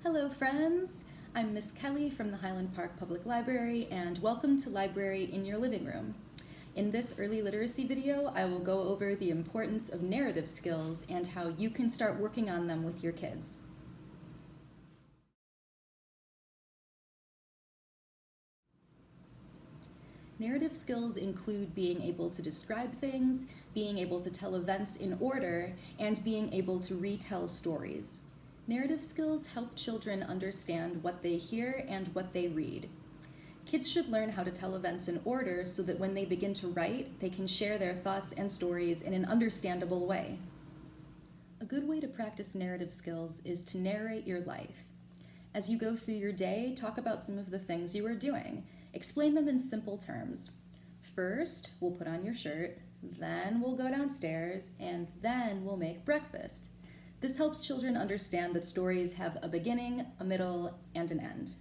Hello friends! I'm Miss Kelly from the Highland Park Public Library and welcome to Library in Your Living Room. In this early literacy video, I will go over the importance of narrative skills and how you can start working on them with your kids. Narrative skills include being able to describe things, being able to tell events in order, and being able to retell stories. Narrative skills help children understand what they hear and what they read. Kids should learn how to tell events in order so that when they begin to write, they can share their thoughts and stories in an understandable way. A good way to practice narrative skills is to narrate your life. As you go through your day, talk about some of the things you are doing. Explain them in simple terms. First, we'll put on your shirt, then we'll go downstairs, and then we'll make breakfast. This helps children understand that stories have a beginning, a middle, and an end.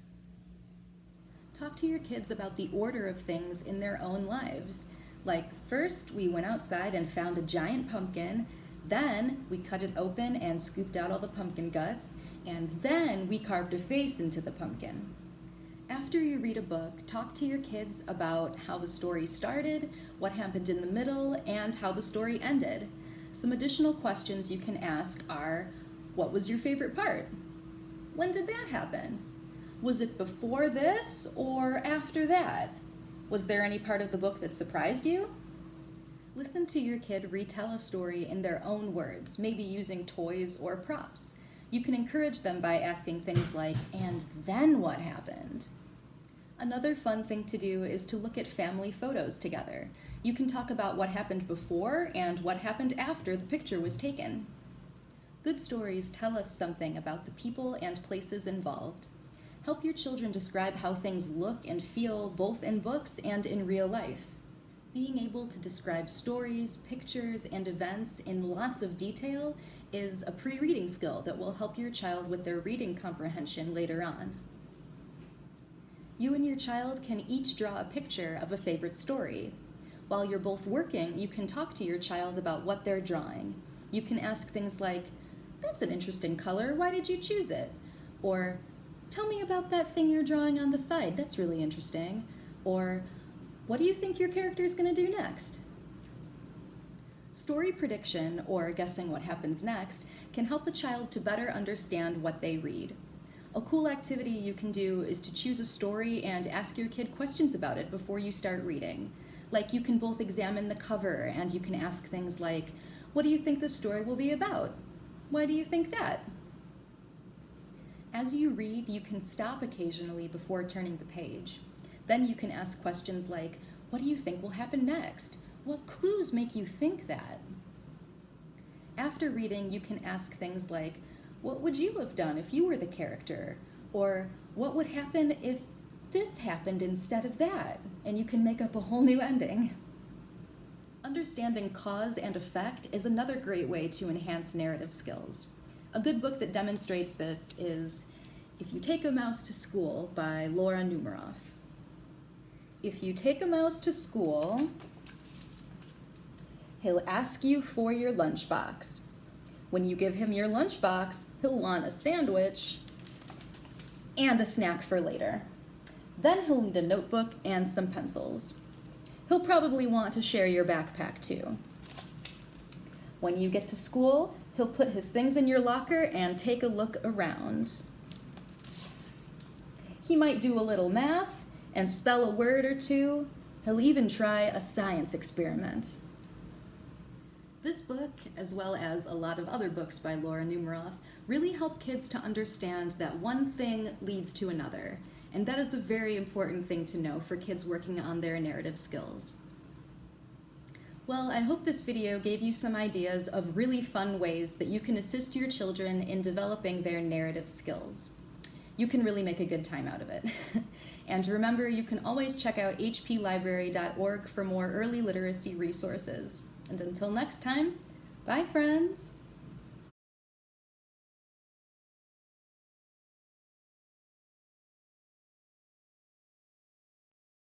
Talk to your kids about the order of things in their own lives. Like, first we went outside and found a giant pumpkin, then we cut it open and scooped out all the pumpkin guts, and then we carved a face into the pumpkin. After you read a book, talk to your kids about how the story started, what happened in the middle, and how the story ended. Some additional questions you can ask are, what was your favorite part? When did that happen? Was it before this or after that? Was there any part of the book that surprised you? Listen to your kid retell a story in their own words, maybe using toys or props. You can encourage them by asking things like, and then what happened? Another fun thing to do is to look at family photos together. You can talk about what happened before and what happened after the picture was taken. Good stories tell us something about the people and places involved. Help your children describe how things look and feel both in books and in real life. Being able to describe stories, pictures, and events in lots of detail is a pre-reading skill that will help your child with their reading comprehension later on. You and your child can each draw a picture of a favorite story. While you're both working, you can talk to your child about what they're drawing. You can ask things like, "That's an interesting color, why did you choose it?" Or, "Tell me about that thing you're drawing on the side, that's really interesting." Or, "What do you think your character is going to do next?" Story prediction, or guessing what happens next, can help a child to better understand what they read. A cool activity you can do is to choose a story and ask your kid questions about it before you start reading. Like, you can both examine the cover and you can ask things like, "What do you think the story will be about? Why do you think that?" As you read, you can stop occasionally before turning the page. Then you can ask questions like, "What do you think will happen next? What clues make you think that?" After reading, you can ask things like, "What would you have done if you were the character?" Or, "What would happen if this happened instead of that?" And you can make up a whole new ending. Understanding cause and effect is another great way to enhance narrative skills. A good book that demonstrates this is If You Take a Mouse to School by Laura Numeroff. If you take a mouse to school, he'll ask you for your lunchbox. When you give him your lunchbox, he'll want a sandwich and a snack for later. Then he'll need a notebook and some pencils. He'll probably want to share your backpack too. When you get to school, he'll put his things in your locker and take a look around. He might do a little math and spell a word or two. He'll even try a science experiment. This book, as well as a lot of other books by Laura Numeroff, really help kids to understand that one thing leads to another, and that is a very important thing to know for kids working on their narrative skills. Well, I hope this video gave you some ideas of really fun ways that you can assist your children in developing their narrative skills. You can really make a good time out of it. And remember, you can always check out hplibrary.org for more early literacy resources. And until next time, bye friends!